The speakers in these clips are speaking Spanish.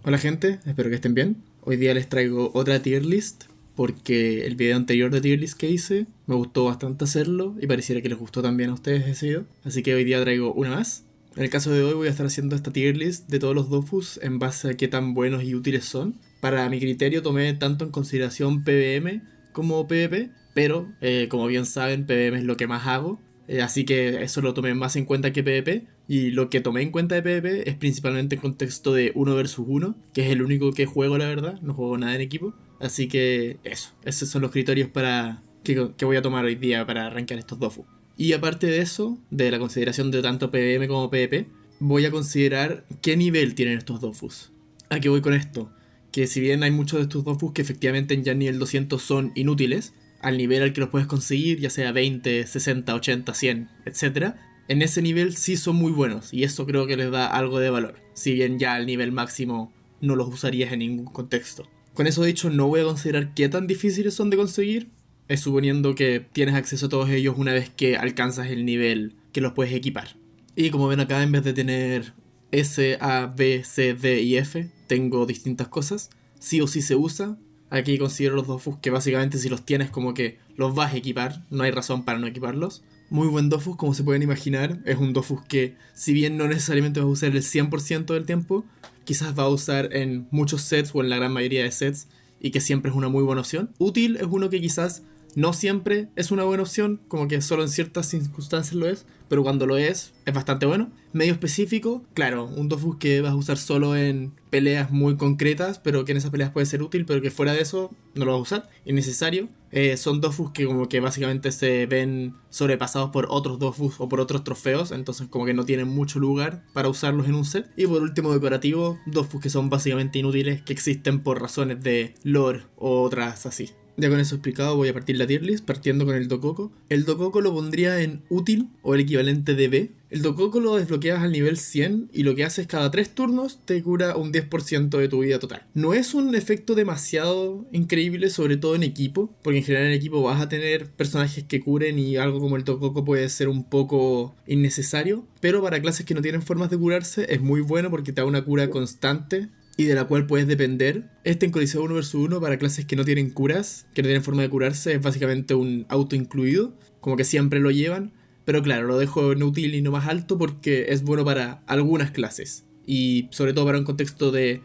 Hola gente, espero que estén bien. Hoy día les traigo otra tier list porque el video anterior de tier list que hice me gustó bastante hacerlo y pareciera que les gustó también a ustedes ese video. Así que hoy día traigo una más. En el caso de hoy voy a estar haciendo esta tier list de todos los dofus en base a qué tan buenos y útiles son. Para mi criterio tomé tanto en consideración PvM como PvP, pero como bien saben PvM es lo que más hago. Así que eso lo tomé más en cuenta que PvP. Y lo que tomé en cuenta de PvP es principalmente en contexto de uno versus uno, que es el único que juego, la verdad. No juego nada en equipo. Así que eso, esos son los criterios para que voy a tomar hoy día para arrancar estos dofus. Y aparte de eso, de la consideración de tanto PvM como PvP, voy a considerar qué nivel tienen estos dofus. ¿A qué voy con esto? Que si bien hay muchos de estos dofus que efectivamente en ya nivel 200 son inútiles, al nivel al que los puedes conseguir, ya sea 20, 60, 80, 100, etc., en ese nivel sí son muy buenos y eso creo que les da algo de valor, si bien ya al nivel máximo no los usarías en ningún contexto. Con eso dicho, no voy a considerar qué tan difíciles son de conseguir, suponiendo que tienes acceso a todos ellos una vez que alcanzas el nivel que los puedes equipar. Y como ven acá, en vez de tener S, A, B, C, D y F, tengo distintas cosas. Sí o sí se usa. Aquí considero los dofus que básicamente si los tienes como que los vas a equipar, no hay razón para no equiparlos. Muy buen dofus, como se pueden imaginar, es un dofus que si bien no necesariamente vas a usar el 100% del tiempo, quizás va a usar en muchos sets o en la gran mayoría de sets y que siempre es una muy buena opción. Útil es uno que quizás no siempre es una buena opción, como que solo en ciertas circunstancias lo es, pero cuando lo es bastante bueno. Medio específico, claro, un dofus que vas a usar solo en peleas muy concretas, pero que en esas peleas puede ser útil, pero que fuera de eso no lo vas a usar, innecesario. Son dofus que como que básicamente se ven sobrepasados por otros dofus o por otros trofeos, entonces como que no tienen mucho lugar para usarlos en un set. Y por último decorativo, dofus que son básicamente inútiles, que existen por razones de lore o otras así. Ya con eso explicado voy a partir la tier list partiendo con el Dokoko. El Dokoko lo pondría en útil o el equivalente de B. El Dokoko lo desbloqueas al nivel 100 y lo que haces cada 3 turnos te cura un 10% de tu vida total. No es un efecto demasiado increíble, sobre todo en equipo, porque en general en equipo vas a tener personajes que curen y algo como el Dokoko puede ser un poco innecesario, pero para clases que no tienen formas de curarse es muy bueno porque te da una cura constante y de la cual puedes depender. Este en Coliseo 1 vs 1 para clases que no tienen curas, que no tienen forma de curarse, es básicamente un auto incluido, como que siempre lo llevan, pero claro, lo dejo en útil y no más alto porque es bueno para algunas clases, y sobre todo para un contexto de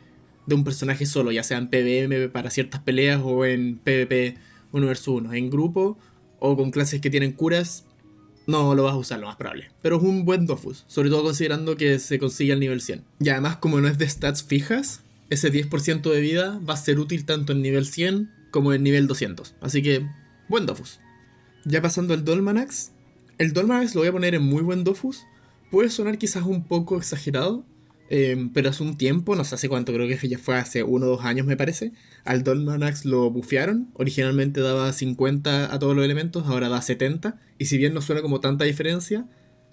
un personaje solo, ya sea en PvM para ciertas peleas o en PvP 1 vs 1, en grupo o con clases que tienen curas. No lo vas a usar lo más probable. Pero es un buen dofus, sobre todo considerando que se consigue al nivel 100. Y además, como no es de stats fijas, ese 10% de vida va a ser útil tanto en nivel 100 como en nivel 200. Así que, buen dofus. Ya pasando al Dolmanax. El Dolmanax lo voy a poner en muy buen dofus. Puede sonar quizás un poco exagerado, pero hace un tiempo, no sé hace cuánto, creo que ya fue hace 1 o 2 años me parece, al Dolmanax lo bufearon. Originalmente daba 50 a todos los elementos, ahora da 70. Y si bien no suena como tanta diferencia,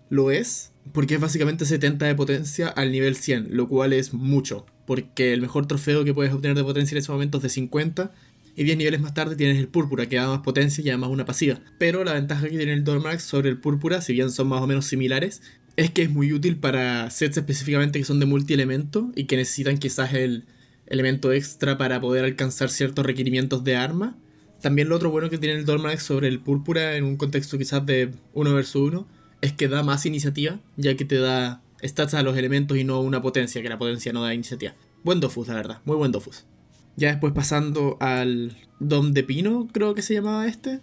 lo es, porque es básicamente 70 de potencia al nivel 100, lo cual es mucho, porque el mejor trofeo que puedes obtener de potencia en ese momento es de 50, y 10 niveles más tarde tienes el púrpura, que da más potencia y además una pasiva. Pero la ventaja que tiene el Dormax sobre el púrpura, si bien son más o menos similares, es que es muy útil para sets específicamente que son de multielemento y que necesitan quizás el elemento extra para poder alcanzar ciertos requerimientos de arma. También lo otro bueno que tiene el Dormax sobre el púrpura en un contexto quizás de uno versus uno es que da más iniciativa, ya que te da stats a los elementos y no una potencia, que la potencia no da iniciativa. Buen dofus, la verdad, muy buen dofus. Ya después pasando al Dom de Pino, creo que se llamaba este.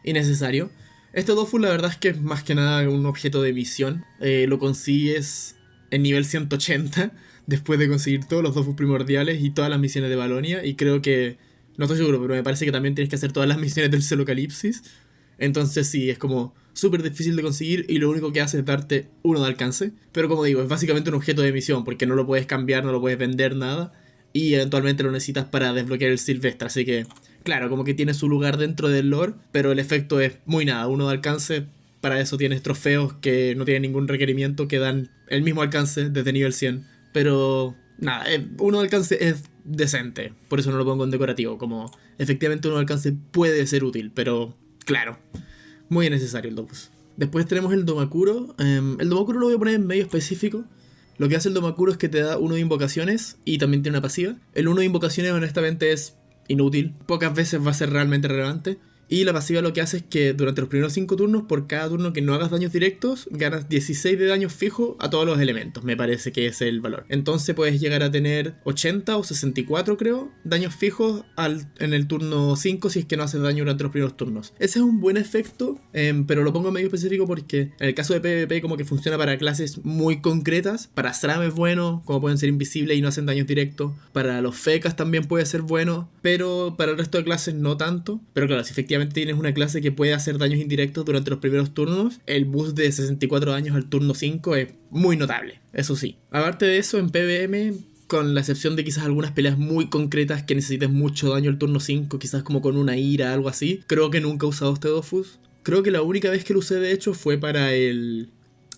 Innecesario. Este Dofu la verdad es que es más que nada un objeto de misión. Lo consigues en nivel 180 después de conseguir todos los Dofus primordiales y todas las misiones de Valonia. Y creo que, no estoy seguro, pero me parece que también tienes que hacer todas las misiones del Celocalipsis. Entonces sí, es como súper difícil de conseguir y lo único que hace es darte uno de alcance. Pero como digo, es básicamente un objeto de misión porque no lo puedes cambiar, no lo puedes vender, nada. Y eventualmente lo necesitas para desbloquear el Silvestre, así que claro, como que tiene su lugar dentro del lore, pero el efecto es muy nada, uno de alcance. Para eso tienes trofeos que no tienen ningún requerimiento, que dan el mismo alcance desde nivel 100. Pero nada, uno de alcance es decente, por eso no lo pongo en decorativo, como efectivamente uno de alcance puede ser útil, pero claro, muy necesario el Dopus. Después tenemos el Domakuro. El Domakuro lo voy a poner en medio específico. Lo que hace el Domakuro es que te da uno de invocaciones y también tiene una pasiva. El uno de invocaciones honestamente es inútil, pocas veces va a ser realmente relevante. Y la pasiva lo que hace es que durante los primeros 5 turnos, por cada turno que no hagas daños directos, ganas 16 de daño fijo a todos los elementos, me parece que es el valor. Entonces puedes llegar a tener 80 o 64, creo, daños fijos en el turno 5 si es que no haces daño durante los primeros turnos. Ese es un buen efecto, pero lo pongo medio específico porque en el caso de PvP como que funciona para clases muy concretas. Para Sram es bueno, como pueden ser invisibles y no hacen daños directos. Para los fecas también puede ser bueno, pero para el resto de clases no tanto. Pero claro, si efectivamente tienes una clase que puede hacer daños indirectos durante los primeros turnos, el boost de 64 daños al turno 5 es muy notable, eso sí. Aparte de eso, en PvM, con la excepción de quizás algunas peleas muy concretas que necesiten mucho daño al turno 5, quizás como con una ira, algo así, creo que nunca he usado este Dofus. Creo que la única vez que lo usé de hecho fue para el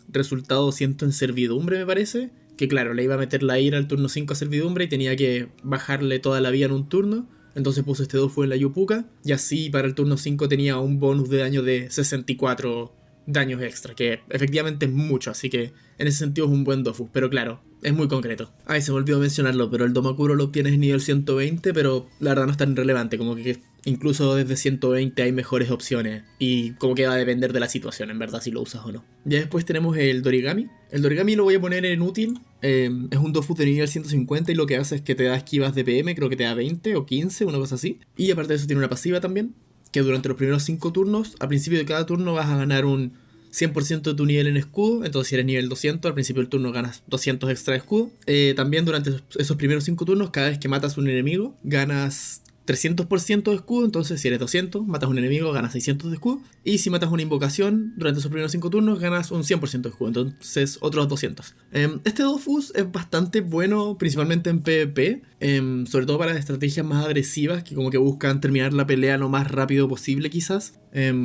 resultado 100 en servidumbre, me parece. Que claro, le iba a meter la ira al turno 5 a servidumbre y tenía que bajarle toda la vida en un turno. Entonces puse este Dofu en la Yupuka. Y así para el turno 5 tenía un bonus de daño de 64 daños extra. Que efectivamente es mucho. Así que en ese sentido es un buen Dofu. Pero claro, es muy concreto. Ay, se me olvidó mencionarlo. Pero el Domakuro lo obtienes en nivel 120. Pero la verdad no es tan relevante. Como que incluso desde 120 hay mejores opciones. Y como que va a depender de la situación, en verdad, si lo usas o no. Ya después tenemos el Dorigami. El Dorigami lo voy a poner en útil. Es un Dofu de nivel 150 y lo que hace es que te da esquivas de PM, creo que te da 20 o 15, una cosa así. Y aparte de eso tiene una pasiva también, que durante los primeros 5 turnos, al principio de cada turno vas a ganar un 100% de tu nivel en escudo. Entonces si eres nivel 200, al principio del turno ganas 200 extra de escudo. También durante esos primeros 5 turnos, cada vez que matas a un enemigo, ganas 300% de escudo. Entonces si eres 200, matas a un enemigo, ganas 600 de escudo. Y si matas una invocación durante esos primeros 5 turnos, ganas un 100% de escudo. Entonces otros 200. Este Dofus es bastante bueno, principalmente en PvP. Sobre todo para estrategias más agresivas, que como que buscan terminar la pelea lo más rápido posible quizás.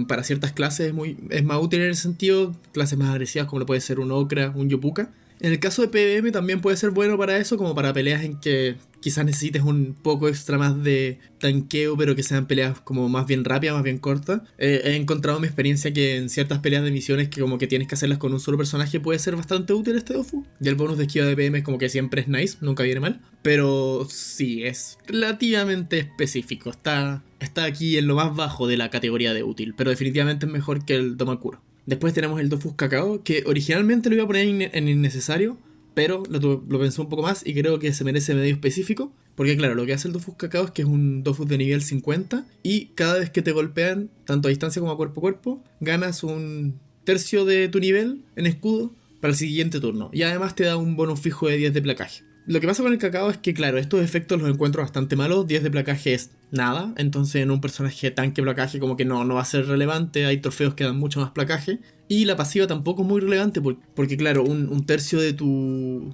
Para ciertas clases es más útil en el sentido. Clases más agresivas como lo puede ser un Okra, un Yopuka. En el caso de PvM también puede ser bueno para eso, como para peleas en que quizás necesites un poco extra más de tanqueo, pero que sean peleas como más bien rápidas, más bien cortas. He encontrado en mi experiencia que en ciertas peleas de misiones que como que tienes que hacerlas con un solo personaje puede ser bastante útil este Dofu. Y el bonus de esquiva de PM es como que siempre es nice, nunca viene mal. Pero sí, es relativamente específico. Está aquí en lo más bajo de la categoría de útil, pero definitivamente es mejor que el Domakuro. Después tenemos el Dofus Cacao, que originalmente lo iba a poner en innecesario, pero lo pensé un poco más y creo que se merece medio específico. Porque claro, lo que hace el Dofus Cacao es que es un Dofus de nivel 50 y cada vez que te golpean, tanto a distancia como a cuerpo, ganas un tercio de tu nivel en escudo para el siguiente turno. Y además te da un bonus fijo de 10 de placaje. Lo que pasa con el cacao es que, claro, estos efectos los encuentro bastante malos. 10 de placaje es nada. Entonces, en un personaje tanque placaje, como que no va a ser relevante. Hay trofeos que dan mucho más placaje. Y la pasiva tampoco es muy relevante. Porque claro, un tercio de tu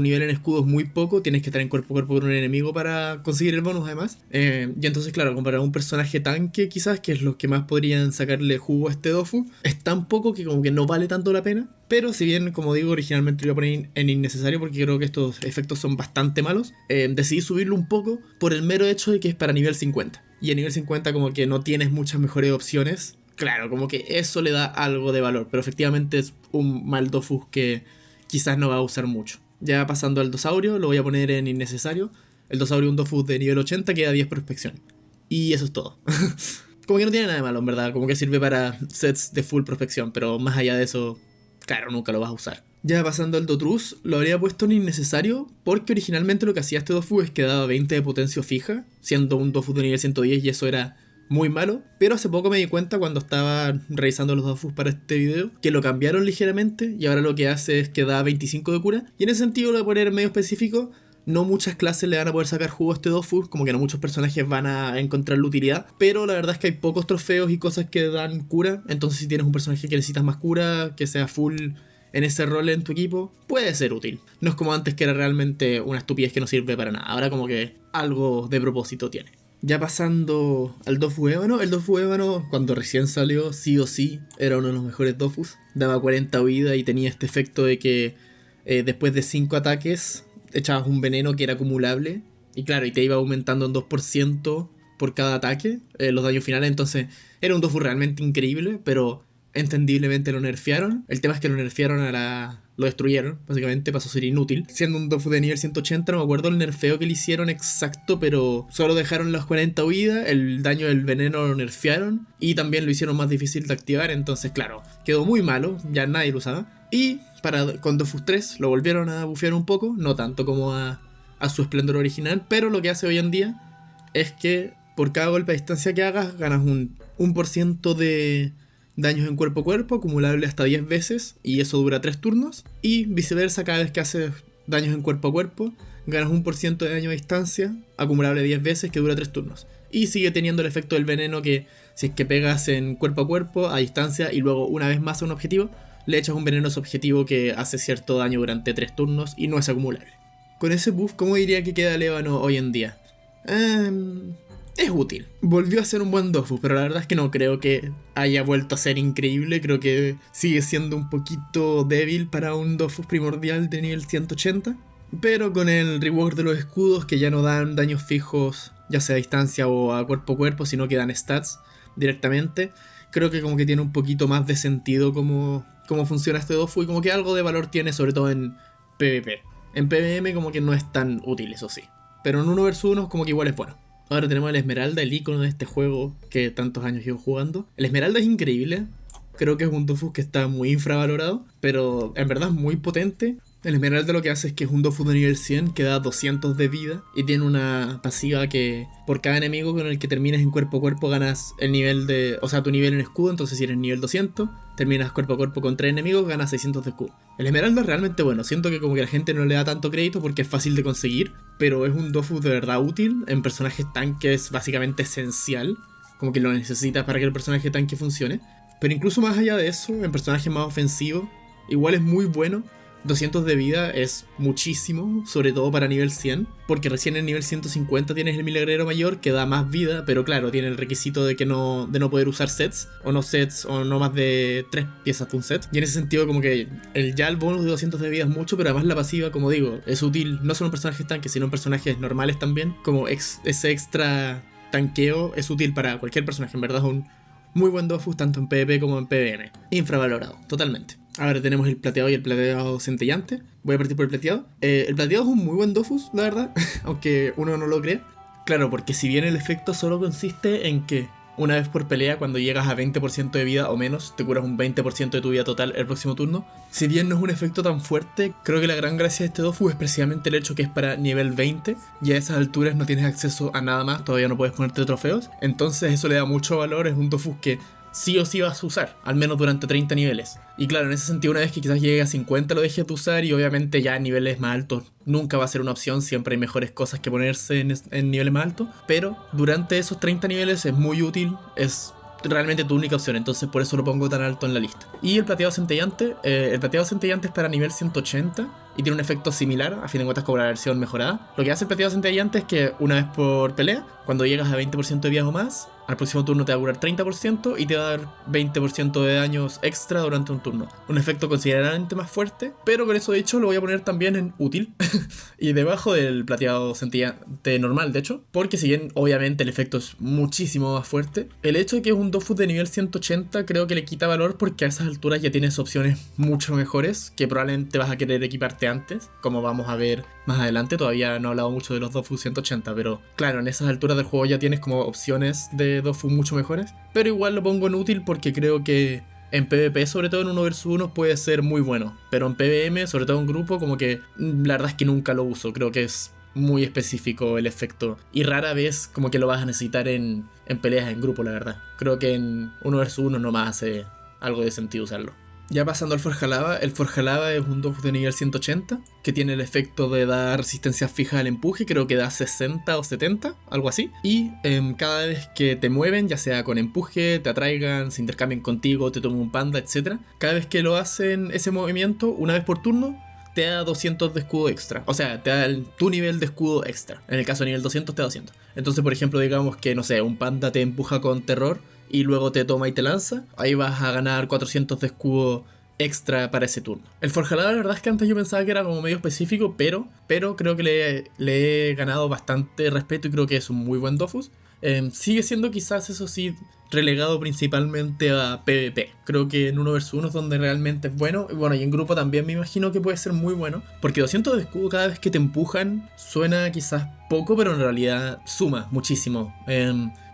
nivel en escudo es muy poco. Tienes que estar en cuerpo a cuerpo con un enemigo para conseguir el bonus, además. Y entonces, claro, comparado a un personaje tanque, quizás, que es los que más podrían sacarle jugo a este Dofu, es tan poco que como que no vale tanto la pena. Pero si bien, como digo, originalmente lo iba a poner en innecesario porque creo que estos efectos son bastante malos, decidí subirlo un poco por el mero hecho de que es para nivel 50. Y a nivel 50 como que no tienes muchas mejores opciones. Claro, como que eso le da algo de valor, pero efectivamente es un mal Dofus que quizás no va a usar mucho. Ya pasando al Dosaurio, lo voy a poner en innecesario. El Dosaurio es un Dofus de nivel 80 que da 10 prospección. Y eso es todo. Como que no tiene nada de malo, en verdad. Como que sirve para sets de full prospección, pero más allá de eso, claro, nunca lo vas a usar. Ya pasando al Dotrus, lo habría puesto en innecesario porque originalmente lo que hacía este Dofu es que daba 20 de potencia fija, siendo un Dofu de nivel 110 y eso era muy malo. Pero hace poco me di cuenta cuando estaba revisando los Dofus para este video que lo cambiaron ligeramente y ahora lo que hace es que da 25 de cura. Y en ese sentido lo voy a poner medio específico. No muchas clases le van a poder sacar jugo a este Dofus, como que no muchos personajes van a encontrar la utilidad, pero la verdad es que hay pocos trofeos y cosas que dan cura, entonces si tienes un personaje que necesitas más cura, que sea full en ese rol en tu equipo, puede ser útil. No es como antes que era realmente una estupidez que no sirve para nada, ahora como que algo de propósito tiene. Ya pasando al Dofu Ébano, el Dofu Ébano cuando recién salió, sí o sí, era uno de los mejores Dofus, daba 40 vida y tenía este efecto de que después de 5 ataques echabas un veneno que era acumulable y claro, y te iba aumentando en 2% por cada ataque los daños finales, entonces era un Dofu realmente increíble, pero entendiblemente lo nerfearon. El tema es que lo nerfearon lo destruyeron, básicamente pasó a ser inútil. Siendo un Dofu de nivel 180, no me acuerdo el nerfeo que le hicieron exacto, pero solo dejaron las 40 huidas, el daño del veneno lo nerfearon y también lo hicieron más difícil de activar, entonces claro, quedó muy malo, ya nadie lo usaba. Y con Dofus 3 lo volvieron a bufear un poco, no tanto como a su esplendor original, pero lo que hace hoy en día es que por cada golpe a distancia que hagas ganas un 1% de daños en cuerpo a cuerpo, acumulable hasta 10 veces, y eso dura 3 turnos. Y viceversa, cada vez que haces daños en cuerpo a cuerpo, ganas 1% de daño a distancia, acumulable 10 veces, que dura 3 turnos. Y sigue teniendo el efecto del veneno que si es que pegas en cuerpo a cuerpo, a distancia, y luego una vez más a un objetivo, le echas un veneno a ese objetivo que hace cierto daño durante 3 turnos y no es acumulable. Con ese buff, ¿cómo diría que queda Lébano hoy en día? Es útil. Volvió a ser un buen Dofus, pero la verdad es que no creo que haya vuelto a ser increíble. Creo que sigue siendo un poquito débil para un Dofus primordial de nivel 180. Pero con el rework de los escudos, que ya no dan daños fijos, ya sea a distancia o a cuerpo, sino que dan stats directamente, creo que como que tiene un poquito más de sentido cómo funciona este Dofus y como que algo de valor tiene, sobre todo en PvP. En PvM como que no es tan útil, eso sí. Pero en 1 vs 1 como que igual es bueno. Ahora tenemos el Esmeralda, el icono de este juego que tantos años llevo jugando. El Esmeralda es increíble. Creo que es un Dofus que está muy infravalorado, pero en verdad es muy potente. El Esmeralda lo que hace es que es un Dofus de nivel 100 que da 200 de vida y tiene una pasiva que por cada enemigo con el que termines en cuerpo a cuerpo ganas el nivel de... O sea, tu nivel en escudo, entonces si eres nivel 200, terminas cuerpo a cuerpo con 3 enemigos, ganas 600 de escudo. El Esmeralda es realmente bueno, siento que como que la gente no le da tanto crédito porque es fácil de conseguir, pero es un Dofus de verdad útil, en personajes tanque es básicamente esencial, como que lo necesitas para que el personaje tanque funcione. Pero incluso más allá de eso, en personajes más ofensivos, igual es muy bueno. 200 de vida es muchísimo, sobre todo para nivel 100, porque recién en nivel 150 tienes el milagrero mayor que da más vida, pero claro, tiene el requisito de no poder usar sets, o no más de 3 piezas de un set. Y en ese sentido como que el bonus de 200 de vida es mucho, pero además la pasiva, como digo, es útil no solo en personajes tanques, sino en personajes normales también, como ese extra tanqueo es útil para cualquier personaje, en verdad es un muy buen Dofus tanto en PvP como en PvM. Infravalorado, totalmente. Ahora tenemos el plateado y el plateado centellante. Voy a partir por el plateado. El plateado es un muy buen Dofus, la verdad, aunque uno no lo cree. Claro, porque si bien el efecto solo consiste en que una vez por pelea, cuando llegas a 20% de vida o menos, te curas un 20% de tu vida total el próximo turno. Si bien no es un efecto tan fuerte, creo que la gran gracia de este Dofus es precisamente el hecho que es para nivel 20 y a esas alturas no tienes acceso a nada más, todavía no puedes ponerte trofeos. Entonces eso le da mucho valor, es un Dofus que sí o sí vas a usar, al menos durante 30 niveles. Y claro, en ese sentido, una vez que quizás llegue a 50 lo dejes de usar y obviamente ya en niveles más altos nunca va a ser una opción, siempre hay mejores cosas que ponerse en niveles más altos, pero durante esos 30 niveles es muy útil, es realmente tu única opción, entonces por eso lo pongo tan alto en la lista. Y el plateado centellante es para nivel 180 y tiene un efecto similar, a fin de cuentas como la versión mejorada. Lo que hace el plateado centellante es que una vez por pelea, cuando llegas a 20% de vida o más, al próximo turno te va a curar 30% y te va a dar 20% de daños extra durante un turno. Un efecto considerablemente más fuerte, pero con eso dicho lo voy a poner también en útil y debajo del plateado centellante normal, de hecho, porque si bien obviamente el efecto es muchísimo más fuerte, el hecho de que es un Dofus de nivel 180 creo que le quita valor porque a esas alturas ya tienes opciones mucho mejores que probablemente vas a querer equiparte antes, como vamos a ver más adelante. Todavía no he hablado mucho de los Dofus 180, pero claro, en esas alturas del juego ya tienes como opciones de Dofus mucho mejores, pero igual lo pongo en útil porque creo que en PvP, sobre todo en 1 vs 1, puede ser muy bueno, pero en PvM, sobre todo en grupo, como que la verdad es que nunca lo uso, creo que es muy específico el efecto y rara vez como que lo vas a necesitar en peleas en grupo, la verdad. Creo que en 1 vs 1 nomás hace algo de sentido usarlo. Ya pasando al Forjalava, el Forjalava es un Dofus de nivel 180 que tiene el efecto de dar resistencia fija al empuje, creo que da 60 o 70, algo así. Y cada vez que te mueven, ya sea con empuje, te atraigan, se intercambien contigo, te tomen un panda, etc. Cada vez que lo hacen ese movimiento, una vez por turno, te da 200 de escudo extra. O sea, te da tu nivel de escudo extra. En el caso de nivel 200 te da 200. Entonces, por ejemplo, digamos que, no sé, un panda te empuja con terror y luego te toma y te lanza, ahí vas a ganar 400 de escudo extra para ese turno. El Forjalada, la verdad es que antes yo pensaba que era como medio específico, pero creo que le he ganado bastante respeto y creo que es un muy buen Dofus. Sigue siendo quizás, eso sí, relegado principalmente a PvP. Creo que en 1 vs 1 es donde realmente es bueno. Y bueno, y en grupo también me imagino que puede ser muy bueno. Porque 200 de escudo cada vez que te empujan suena quizás poco, pero en realidad suma muchísimo.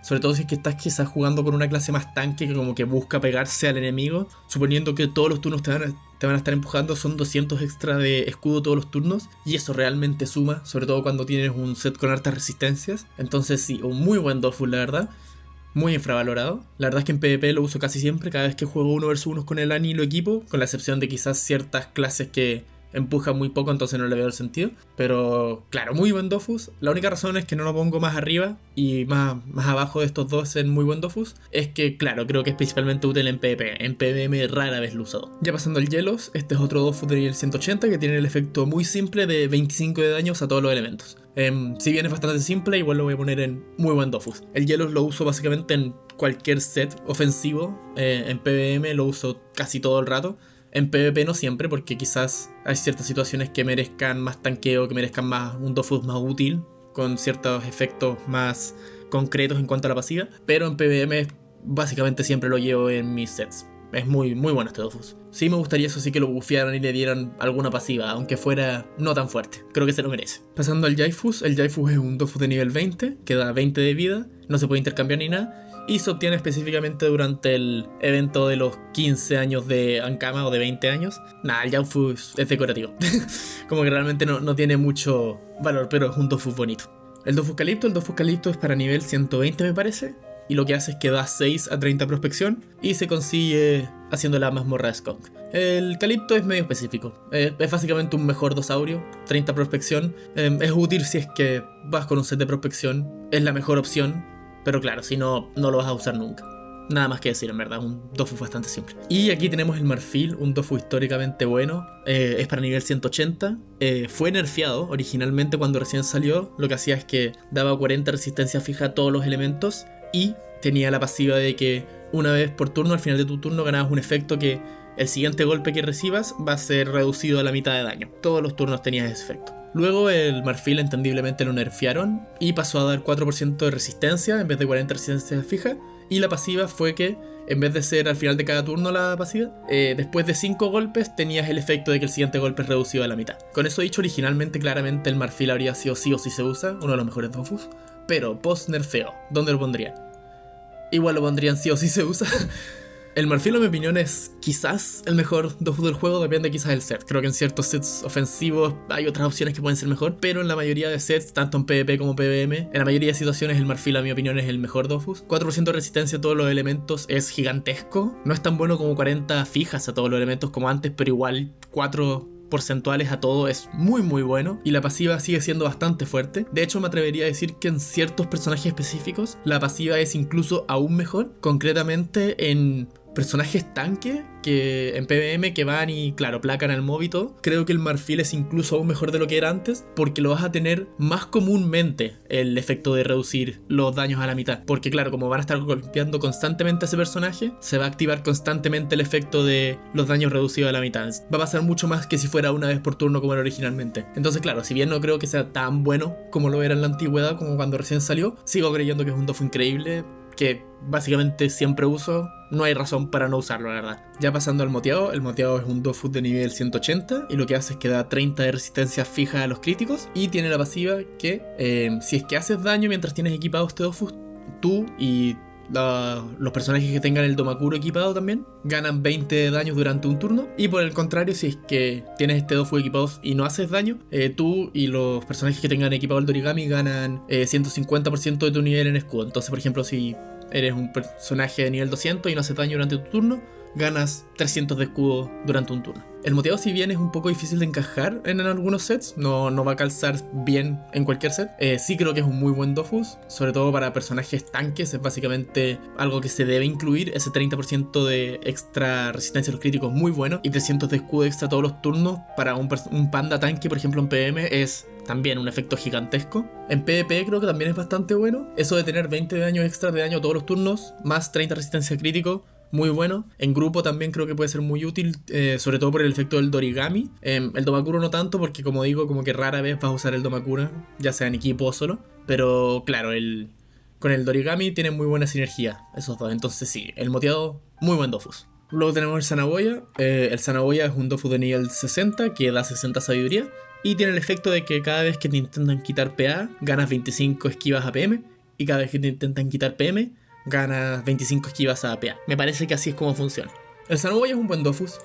Sobre todo si es que estás quizás jugando con una clase más tanque que como que busca pegarse al enemigo. Suponiendo que todos los turnos te van a estar empujando, son 200 extra de escudo todos los turnos. Y eso realmente suma, sobre todo cuando tienes un set con hartas resistencias. Entonces sí, un muy buen Dofus, la verdad. Muy infravalorado. La verdad es que en PvP lo uso casi siempre, cada vez que juego 1 vs 1 con el Ani y lo equipo, con la excepción de quizás ciertas clases que empujan muy poco, entonces no le veo el sentido. Pero claro, muy buen Dofus. La única razón es que no lo pongo más arriba y más abajo de estos dos en muy buen Dofus. Es que claro, creo que es principalmente útil en PvP. En PvM rara vez lo he usado. Ya pasando al Hielos, este es otro Dofus de nivel 180 que tiene el efecto muy simple de 25 de daños a todos los elementos. Si bien es bastante simple, igual lo voy a poner en muy buen Dofus. El Hielos lo uso básicamente en cualquier set ofensivo. En PvM lo uso casi todo el rato. En PvP no siempre, porque quizás hay ciertas situaciones que merezcan más tanqueo, que merezcan más un Dofus más útil, con ciertos efectos más concretos en cuanto a la pasiva. Pero en PvM básicamente siempre lo llevo en mis sets. Es muy, muy bueno este Dofus. Sí me gustaría eso sí que lo bufearan y le dieran alguna pasiva, aunque fuera no tan fuerte. Creo que se lo merece. Pasando al Jaifus, el Jaifus es un Dofus de nivel 20, que da 20 de vida, no se puede intercambiar ni nada. Y se obtiene específicamente durante el evento de los 15 años de Ankama o de 20 años. Nada, el Jaifus es decorativo. Como que realmente no tiene mucho valor, pero es un Dofus bonito. El Dofus Calipto es para nivel 120 me parece. Y lo que hace es que da 6 a 30 prospección y se consigue haciendo la mazmorra de Skunk. El Calipto es medio específico. Es básicamente un mejor dosaurio, 30 prospección. Es útil si es que vas con un set de prospección. Es la mejor opción. Pero claro, si no, no lo vas a usar nunca. Nada más que decir, en verdad, un Dofus bastante simple. Y aquí tenemos el Marfil, un Dofus históricamente bueno. Es para nivel 180. Fue nerfeado originalmente cuando recién salió. Lo que hacía es que daba 40 resistencia fija a todos los elementos. Y tenía la pasiva de que una vez por turno, al final de tu turno, ganabas un efecto que el siguiente golpe que recibas va a ser reducido a la mitad de daño. Todos los turnos tenías ese efecto. Luego el Marfil entendiblemente lo nerfearon y pasó a dar 4% de resistencia en vez de 40 resistencia fija. Y la pasiva fue que, en vez de ser al final de cada turno la pasiva, después de 5 golpes tenías el efecto de que el siguiente golpe es reducido a la mitad. Con eso dicho, originalmente claramente el Marfil habría sido sí o sí se usa, uno de los mejores Dofus. Pero post nerfeo, ¿dónde lo pondrían? Igual lo pondrían sí o sí se usa. El Marfil, en mi opinión, es quizás el mejor Dofus del juego, depende quizás del set. Creo que en ciertos sets ofensivos hay otras opciones que pueden ser mejor, pero en la mayoría de sets, tanto en PvP como PvM, en la mayoría de situaciones el Marfil, a mi opinión, es el mejor Dofus. 4% de resistencia a todos los elementos es gigantesco. No es tan bueno como 40 fijas a todos los elementos como antes, pero igual 4 porcentuales a todo es muy muy bueno y la pasiva sigue siendo bastante fuerte. De hecho me atrevería a decir que en ciertos personajes específicos la pasiva es incluso aún mejor, concretamente en personajes tanque que en PvM que van y claro, placan al mob y todo. Creo que el Marfil es incluso aún mejor de lo que era antes porque lo vas a tener más comúnmente el efecto de reducir los daños a la mitad, porque claro, como van a estar golpeando constantemente a ese personaje, se va a activar constantemente el efecto de los daños reducidos a la mitad. Va a pasar mucho más que si fuera una vez por turno como era originalmente. Entonces claro, si bien no creo que sea tan bueno como lo era en la antigüedad, como cuando recién salió, sigo creyendo que es un Dofus increíble que básicamente siempre uso. No hay razón para no usarlo, la verdad. Ya pasando al moteado, el moteado es un Dofus de nivel 180 y lo que hace es que da 30 de resistencia fija a los críticos y tiene la pasiva que si es que haces daño mientras tienes equipado este Dofus, tú y los personajes que tengan el Domakuro equipado también ganan 20 de daño durante un turno. Y por el contrario, si es que tienes este Dofus equipado y no haces daño, tú y los personajes que tengan equipado el Dorigami ganan 150% de tu nivel en escudo. Entonces, por ejemplo, si eres un personaje de nivel 200 y no haces daño durante tu turno, ganas 300 de escudo durante un turno. El moteado, si bien es un poco difícil de encajar en algunos sets, no va a calzar bien en cualquier set. Sí creo que es un muy buen Dofus, sobre todo para personajes tanques. Es básicamente algo que se debe incluir. Ese 30% de extra resistencia a los críticos muy bueno y 300 de escudo extra todos los turnos para un panda tanque, por ejemplo en PM, es también un efecto gigantesco. En PvP creo que también es bastante bueno. Eso de tener 20 de daño extra de daño todos los turnos, más 30 resistencia crítico, muy bueno. En grupo también creo que puede ser muy útil, sobre todo por el efecto del Dorigami. El Domakuro no tanto, porque como digo, como que rara vez vas a usar el Domakura, ya sea en equipo o solo. Pero claro, el con el Dorigami tienen muy buena sinergia esos dos. Entonces sí, el moteado, muy buen Dofus. Luego tenemos el Zanaboya. El Zanaboya es un Dofus de nivel 60 que da 60 sabiduría. Y tiene el efecto de que cada vez que te intentan quitar PA, ganas 25 esquivas a PM. Y cada vez que te intentan quitar PM, ganas 25 esquivas a PA. Me parece que así es como funciona. El Zanaboya es un buen Dofus.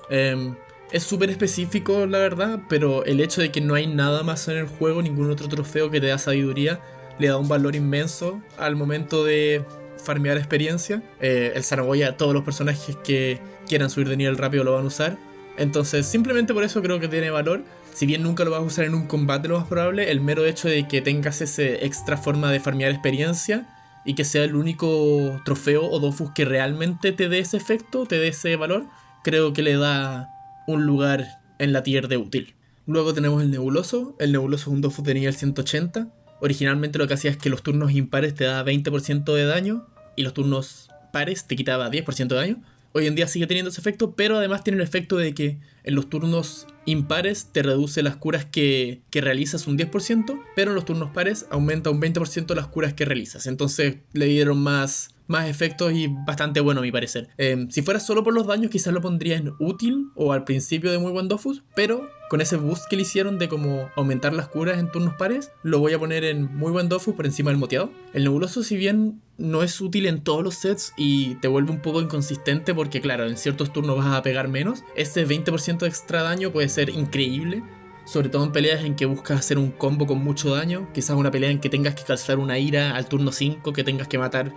Es súper específico, la verdad, pero el hecho de que no hay nada más en el juego, ningún otro trofeo que te da sabiduría, le da un valor inmenso al momento de farmear experiencia. El Zanaboya, todos los personajes que quieran subir de nivel rápido lo van a usar. Entonces, simplemente por eso creo que tiene valor. Si bien nunca lo vas a usar en un combate, lo más probable, el mero hecho de que tengas ese extra forma de farmear experiencia y que sea el único trofeo o Dofus que realmente te dé ese efecto, te dé ese valor, creo que le da un lugar en la tier de útil. Luego tenemos el Nebuloso. El Nebuloso es un Dofus de nivel 180. Originalmente lo que hacía es que los turnos impares te daba 20% de daño y los turnos pares te quitaba 10% de daño. Hoy en día sigue teniendo ese efecto, pero además tiene el efecto de que en los turnos impares te reduce las curas que realizas un 10%, pero en los turnos pares aumenta un 20% las curas que realizas. Entonces le dieron más efectos y bastante bueno a mi parecer. Si fuera solo por los daños quizás lo pondría en útil o al principio de muy buen Dofus, pero con ese boost que le hicieron de como aumentar las curas en turnos pares, lo voy a poner en muy buen Dofus por encima del moteado. El Nebuloso, si bien no es útil en todos los sets y te vuelve un poco inconsistente porque claro, en ciertos turnos vas a pegar menos, ese 20% de extra daño puede ser increíble. Sobre todo en peleas en que buscas hacer un combo con mucho daño. Quizás una pelea en que tengas que calzar una ira al turno 5, que tengas que matar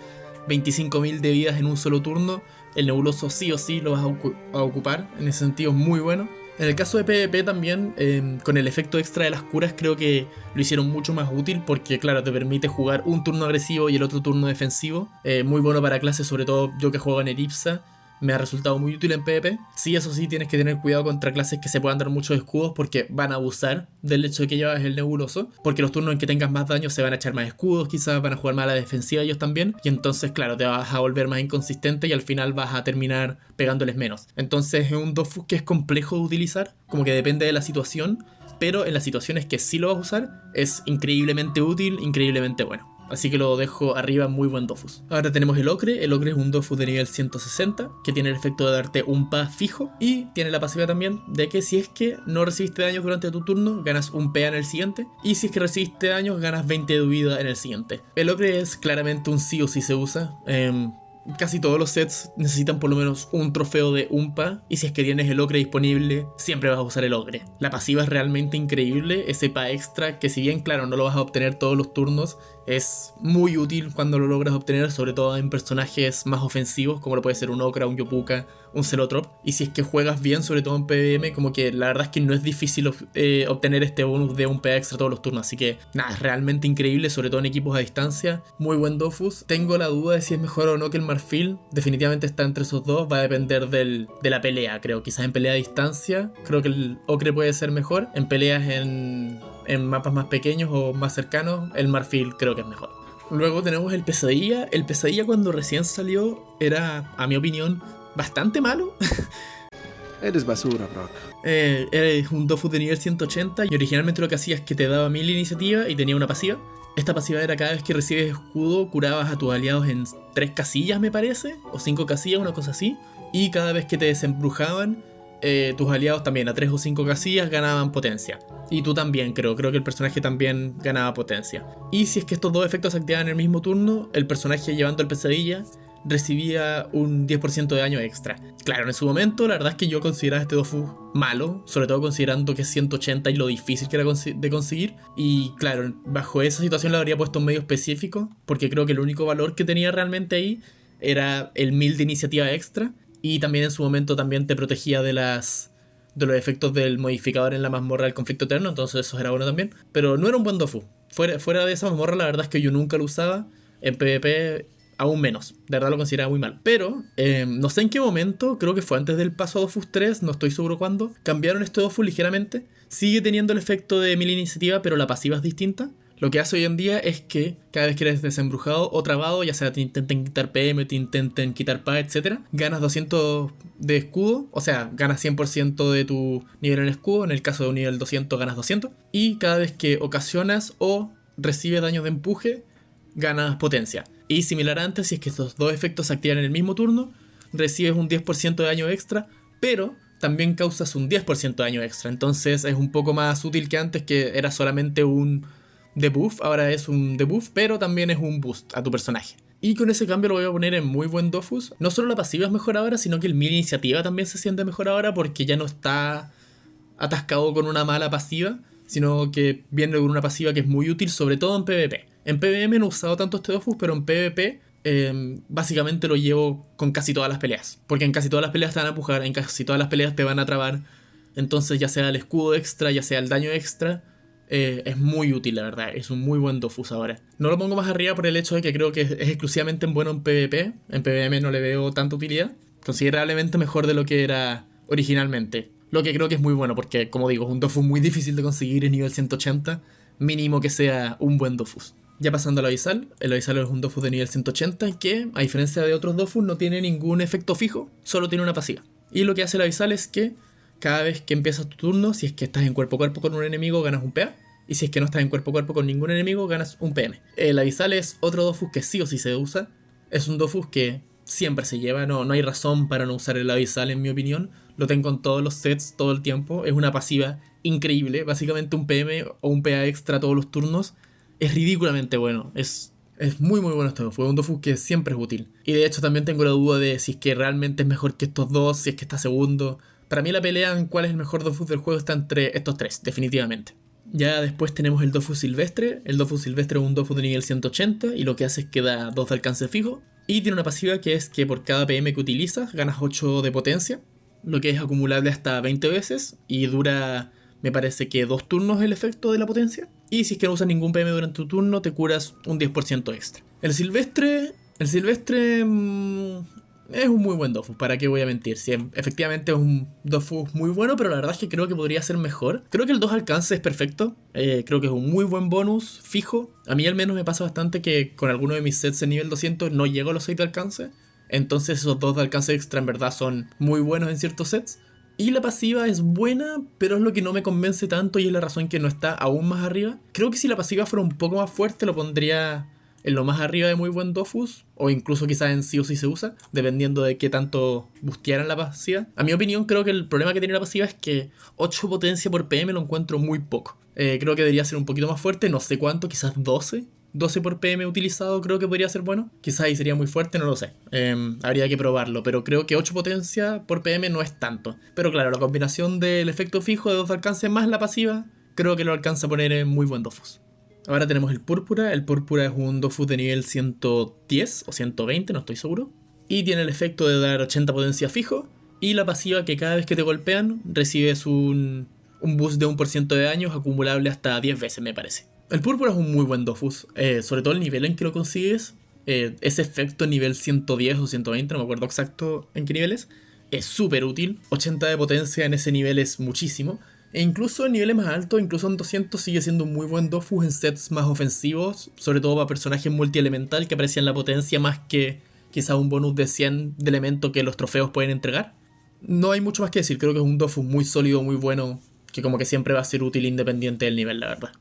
25.000 de vidas en un solo turno. El Nebuloso sí o sí lo vas a ocupar. En ese sentido es muy bueno. En el caso de PvP también, con el efecto extra de las curas, creo que lo hicieron mucho más útil porque, claro, te permite jugar un turno agresivo y el otro turno defensivo. Muy bueno para clases, sobre todo yo que juego en Eripsa. Me ha resultado muy útil en PvP. Sí, eso sí, tienes que tener cuidado contra clases que se puedan dar muchos escudos porque van a abusar del hecho de que llevas el Nebuloso. Porque los turnos en que tengas más daño se van a echar más escudos, quizás van a jugar más a la defensiva ellos también. Y entonces, claro, te vas a volver más inconsistente y al final vas a terminar pegándoles menos. Entonces es un Dofus que es complejo de utilizar, como que depende de la situación. Pero en las situaciones que sí lo vas a usar, es increíblemente útil, increíblemente bueno. Así que lo dejo arriba, muy buen Dofus. Ahora tenemos el Ocre. El Ocre es un Dofus de nivel 160 que tiene el efecto de darte un PA fijo y tiene la pasiva también de que si es que no recibiste daños durante tu turno, ganas un PA en el siguiente, y si es que recibiste daños, ganas 20 de vida en el siguiente. El Ocre es claramente un sí o sí se usa. Casi todos los sets necesitan por lo menos un trofeo de Umpa, y si es que tienes el Ocre disponible, siempre vas a usar el Ocre. La pasiva es realmente increíble, ese PA extra que si bien claro no lo vas a obtener todos los turnos, es muy útil cuando lo logras obtener, sobre todo en personajes más ofensivos como lo puede ser un Okra, un Yopuka, un Celotrop. Y si es que juegas bien, sobre todo en PvM, como que la verdad es que no es difícil obtener este bonus de un PA extra todos los turnos. Así que nada, es realmente increíble, sobre todo en equipos a distancia. Muy buen Dofus. Tengo la duda de si es mejor o no que el Marfil. Definitivamente está entre esos dos, va a depender de la pelea, creo. Quizás en pelea a distancia, creo que el Ocre puede ser mejor. En peleas en mapas más pequeños o más cercanos, el Marfil creo que es mejor. Luego tenemos el Pesadilla. El Pesadilla cuando recién salió era, a mi opinión, bastante malo. Eres basura, Brock. Era un Dofus de nivel 180 y originalmente lo que hacía es que te daba 1000 iniciativa y tenía una pasiva. Esta pasiva era cada vez que recibes escudo, curabas a tus aliados en 3 casillas, me parece, o 5 casillas, una cosa así. Y cada vez que te desembrujaban, tus aliados también a 3 o 5 casillas ganaban potencia. Y tú también, creo que el personaje también ganaba potencia. Y si es que estos dos efectos se activaban en el mismo turno, el personaje llevando el Pesadilla recibía un 10% de daño extra. Claro, en su momento la verdad es que yo consideraba este Dofus malo, sobre todo considerando que es 180 y lo difícil que era de conseguir. Y claro, bajo esa situación le habría puesto un medio específico, porque creo que el único valor que tenía realmente ahí era el 1000 de iniciativa extra. Y también en su momento también te protegía de los efectos del modificador en la mazmorra del conflicto eterno, entonces eso era bueno también. Pero no era un buen Dofus. Fuera de esa mazmorra la verdad es que yo nunca lo usaba. En PvP aún menos, de verdad lo consideraba muy mal. Pero no sé en qué momento, creo que fue antes del paso a Dofus 3, no estoy seguro cuándo, cambiaron este Dofus ligeramente. Sigue teniendo el efecto de 1000 iniciativa, pero la pasiva es distinta. Lo que hace hoy en día es que cada vez que eres desembrujado o trabado, ya sea te intenten quitar PM, te intenten quitar PA, etc., ganas 200 de escudo, o sea, ganas 100% de tu nivel en escudo, en el caso de un nivel 200 ganas 200, y cada vez que ocasionas o recibes daños de empuje, ganas potencia. Y similar a antes, si es que estos dos efectos se activan en el mismo turno, recibes un 10% de daño extra, pero también causas un 10% de daño extra. Entonces es un poco más útil que antes, que era solamente un debuff, ahora es un debuff, pero también es un boost a tu personaje. Y con ese cambio lo voy a poner en muy buen Dofus. No solo la pasiva es mejor ahora, sino que el mini iniciativa también se siente mejor ahora, porque ya no está atascado con una mala pasiva, sino que viene con una pasiva que es muy útil, sobre todo en PvP. En PvM no he usado tanto este Dofus, pero en PvP básicamente lo llevo con casi todas las peleas. Porque en casi todas las peleas te van a empujar, en casi todas las peleas te van a trabar. Entonces ya sea el escudo extra, ya sea el daño extra, es muy útil, la verdad. Es un muy buen Dofus ahora. No lo pongo más arriba por el hecho de que creo que es exclusivamente bueno en PvP. En PvM no le veo tanta utilidad. Considerablemente mejor de lo que era originalmente. Lo que creo que es muy bueno porque, como digo, es un Dofus muy difícil de conseguir en nivel 180. Mínimo que sea un buen Dofus. Ya pasando al Abyssal, el Abyssal es un Dofus de nivel 180 que, a diferencia de otros Dofus, no tiene ningún efecto fijo, solo tiene una pasiva. Y lo que hace el Abyssal es que cada vez que empiezas tu turno, si es que estás en cuerpo a cuerpo con un enemigo, ganas un PA. Y si es que no estás en cuerpo a cuerpo con ningún enemigo, ganas un PM. El Abyssal es otro Dofus que sí o sí se usa. Es un Dofus que siempre se lleva, no hay razón para no usar el Abyssal en mi opinión. Lo tengo en todos los sets, todo el tiempo. Es una pasiva increíble, básicamente un PM o un PA extra todos los turnos. Es ridículamente bueno, es muy muy bueno este Dofus, es un Dofus que siempre es útil. Y de hecho también tengo la duda de si es que realmente es mejor que estos dos, si es que está segundo. Para mí la pelea en cuál es el mejor Dofus del juego está entre estos tres, definitivamente. Ya después tenemos el Dofus Silvestre. El Dofus Silvestre es un Dofus de nivel 180 y lo que hace es que da 2 de alcance fijo. Y tiene una pasiva que es que por cada PM que utilizas ganas 8 de potencia, lo que es acumulable hasta 20 veces y dura, me parece que 2 turnos el efecto de la potencia. Y si es que no usas ningún PM durante tu turno, te curas un 10% extra. El Silvestre es un muy buen Dofus, ¿para qué voy a mentir? Sí, efectivamente es un Dofus muy bueno, pero la verdad es que creo que podría ser mejor. Creo que el 2 alcance es perfecto. Creo que es un muy buen bonus fijo. A mí al menos me pasa bastante que con alguno de mis sets en nivel 200 no llego a los 6 de alcance. Entonces esos 2 de alcance extra en verdad son muy buenos en ciertos sets. Y la pasiva es buena, pero es lo que no me convence tanto y es la razón que no está aún más arriba. Creo que si la pasiva fuera un poco más fuerte lo pondría en lo más arriba de muy buen Dofus, o incluso quizás en sí o sí se usa, dependiendo de qué tanto bustearan la pasiva. A mi opinión, creo que el problema que tiene la pasiva es que 8 potencia por PM lo encuentro muy poco. Creo que debería ser un poquito más fuerte, no sé cuánto, quizás 12. 12 por PM utilizado creo que podría ser bueno. Quizás ahí sería muy fuerte, no lo sé. Habría que probarlo, pero creo que 8 potencia por PM no es tanto. Pero claro, la combinación del efecto fijo de 2 de alcance más la pasiva, creo que lo alcanza a poner en muy buen Dofus. Ahora tenemos el Púrpura. El Púrpura es un Dofus de nivel 110 o 120, no estoy seguro. Y tiene el efecto de dar 80 potencia fijo. Y la pasiva que cada vez que te golpean recibes un boost de 1% de daños acumulable hasta 10 veces, me parece. El Púrpura es un muy buen Dofus, sobre todo el nivel en que lo consigues. Ese efecto nivel 110 o 120, no me acuerdo exacto en qué nivel es súper útil. 80 de potencia en ese nivel es muchísimo. E incluso en niveles más altos, incluso en 200, sigue siendo un muy buen Dofus en sets más ofensivos, sobre todo para personajes multielemental que aprecian la potencia más que quizá un bonus de 100 de elemento que los trofeos pueden entregar. No hay mucho más que decir, creo que es un Dofus muy sólido, muy bueno, que como que siempre va a ser útil independiente del nivel, la verdad.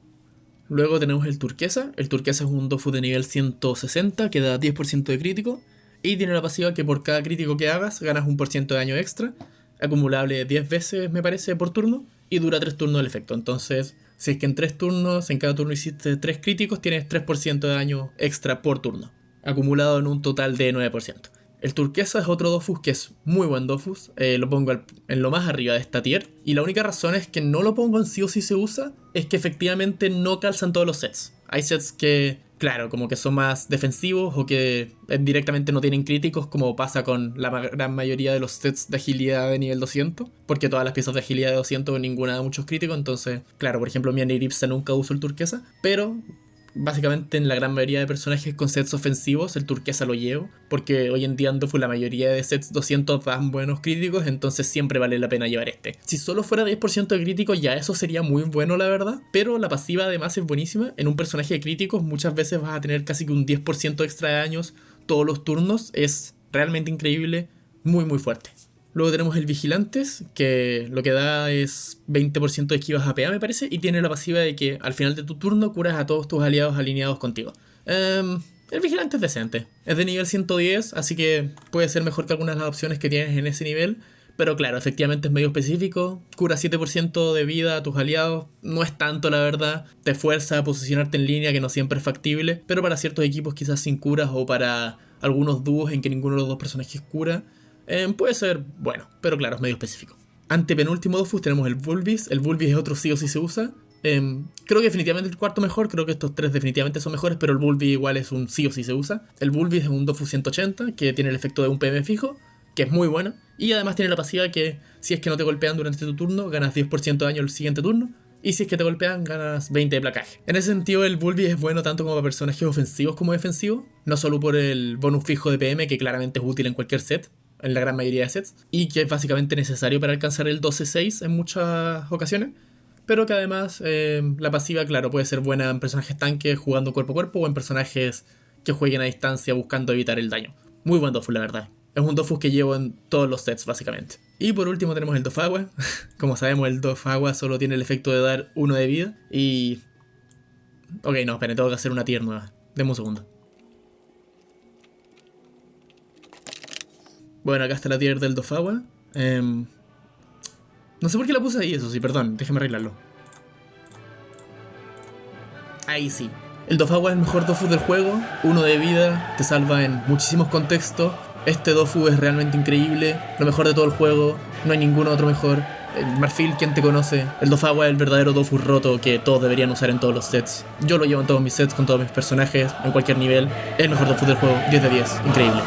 Luego tenemos el Turquesa. El Turquesa es un Dofus de nivel 160 que da 10% de crítico y tiene la pasiva que por cada crítico que hagas ganas 1% de daño extra, acumulable 10 veces me parece por turno y dura 3 turnos el efecto. Entonces, si es que en 3 turnos, en cada turno hiciste 3 críticos, tienes 3% de daño extra por turno, acumulado en un total de 9%. El Turquesa es otro Dofus que es muy buen Dofus, lo pongo en lo más arriba de esta tier, y la única razón es que no lo pongo en sí o sí se usa, es que efectivamente no calzan todos los sets. Hay sets que, claro, como que son más defensivos o que directamente no tienen críticos, como pasa con la gran mayoría de los sets de agilidad de nivel 200, porque todas las piezas de agilidad de 200 ninguna da muchos críticos, entonces, claro, por ejemplo, mi Aniripsa nunca uso el Turquesa, pero básicamente en la gran mayoría de personajes con sets ofensivos el Turquesa lo llevo, porque hoy en día en Dofus la mayoría de sets 200 dan buenos críticos, entonces siempre vale la pena llevar este. Si solo fuera 10% de críticos ya eso sería muy bueno, la verdad, pero la pasiva además es buenísima. En un personaje de críticos muchas veces vas a tener casi que un 10% extra de daños todos los turnos, es realmente increíble, muy muy fuerte. Luego tenemos el Vigilantes, que lo que da es 20% de esquivas APA, me parece, y tiene la pasiva de que al final de tu turno curas a todos tus aliados alineados contigo. El vigilante es decente. Es de nivel 110, así que puede ser mejor que algunas de las opciones que tienes en ese nivel. Pero claro, efectivamente es medio específico. Cura 7% de vida a tus aliados. No es tanto, la verdad. Te fuerza a posicionarte en línea, que no siempre es factible. Pero para ciertos equipos quizás sin curas, o para algunos dúos en que ninguno de los dos personajes cura, puede ser bueno. Pero claro, es medio específico. Antepenúltimo Dofus tenemos el Bulbis. El Bulbis es otro sí o sí se usa. Creo que definitivamente el cuarto mejor. Creo que estos tres definitivamente son mejores, pero el Bulbis igual es un sí o sí se usa. El Bulbis es un Dofus 180 que tiene el efecto de un PM fijo, que es muy bueno. Y además tiene la pasiva que si es que no te golpean durante tu turno, ganas 10% de daño el siguiente turno. Y si es que te golpean, ganas 20 de placaje. En ese sentido, el Bulbis es bueno tanto como para personajes ofensivos como defensivos. No solo por el bonus fijo de PM, que claramente es útil en cualquier set, en la gran mayoría de sets, y que es básicamente necesario para alcanzar el 12-6 en muchas ocasiones. Pero que además la pasiva, claro, puede ser buena en personajes tanques jugando cuerpo a cuerpo, o en personajes que jueguen a distancia buscando evitar el daño. Muy buen Dofus, la verdad. Es un Dofus que llevo en todos los sets, básicamente. Y por último tenemos el Dofagua. Como sabemos, el Dofagua solo tiene el efecto de dar 1 de vida. Y... ok, no, esperen, tengo que hacer una tier nueva. Deme un segundo. Bueno, acá está la tier del Dofagua. No sé por qué la puse ahí, eso sí, perdón, déjeme arreglarlo. Ahí sí. El Dofagua es el mejor Dofus del juego. 1 de vida, te salva en muchísimos contextos. Este Dofu es realmente increíble, lo mejor de todo el juego, no hay ningún otro mejor. El Marfil, ¿quién te conoce? El Dofagua es el verdadero Dofu roto que todos deberían usar en todos los sets. Yo lo llevo en todos mis sets, con todos mis personajes, en cualquier nivel. El mejor Dofu del juego, 10 de 10, increíble.